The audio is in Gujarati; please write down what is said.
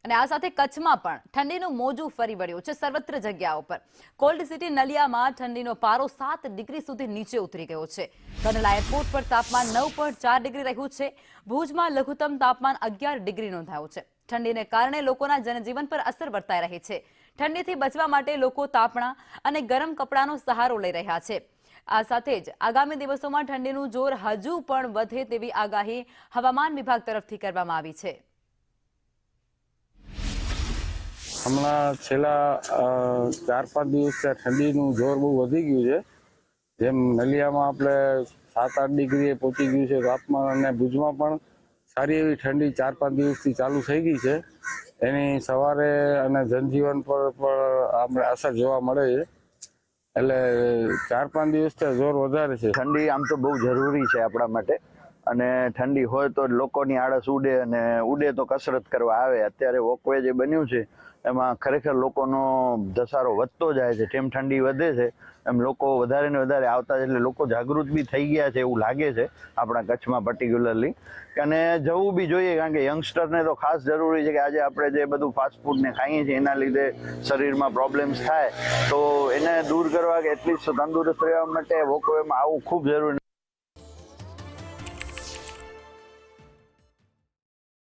અને આ સાથે કચ્છમાં પણ ઠંડીનું મોજું ફરી વળ્યું છે સર્વત્ર જગ્યાઓ પર। કોલ્ડ સિટી નલિયામાં ઠંડીનો પારો 7 ડિગ્રી સુધી નીચે ઉતરી ગયો છે। કંડલા એરપોર્ટ પર તાપમાન 9.4 ડિગ્રી રહ્યું છે। ભુજમાં લઘુત્તમ તાપમાન 11 ડિગ્રી નોંધાયું છે। ઠંડીને કારણે લોકોના જનજીવન પર અસર વર્તાઈ રહી છે। ઠંડીથી બચવા માટે લોકો તાપણા અને ગરમ કપડાનો સહારો લઈ રહ્યા છે। આ સાથે જ આગામી દિવસોમાં ઠંડીનું જોર હજુ પણ વધે તેવી આગાહી હવામાન વિભાગ તરફથી કરવામાં આવી છે। હમણાં છેલ્લા 4-5 દિવસથી ઠંડીનું જોર બહુ વધી ગયું છે। જેમ નલિયામાં આપણે 7-8 ડિગ્રીએ પહોંચી ગયું છે તાપમાન, અને ભુજમાં પણ સારી એવી ઠંડી 4-5 દિવસથી ચાલુ થઈ ગઈ છે। એની સવારે અને જનજીવન પર પણ આપણે અસર જોવા મળે છે। એટલે 4-5 દિવસથી જોર વધારે છે। ઠંડી આમ તો બહુ જરૂરી છે આપણા માટે, અને ઠંડી હોય તો લોકોની આળસ ઉડે, અને ઉડે તો કસરત કરવા આવે। અત્યારે વોકવે જે બન્યું છે એમાં ખરેખર લોકોનો ધસારો વધતો જાય છે। જેમ ઠંડી વધે છે એમ લોકો વધારે ને વધારે આવતા, એટલે લોકો જાગૃત બી થઈ ગયા છે એવું લાગે છે આપણા કચ્છમાં પર્ટિક્યુલરલી। અને જવું બી જોઈએ, કારણ કે યંગસ્ટરને તો ખાસ જરૂરી છે કે આજે આપણે જે બધું ફાસ્ટ ફૂડને ખાઈએ છીએ એના લીધે શરીરમાં પ્રોબ્લેમ્સ થાય, તો એને દૂર કરવા કે એટલીસ્ટ તંદુરસ્ત રહેવા માટે વોકવેમાં આવવું ખૂબ જરૂરી।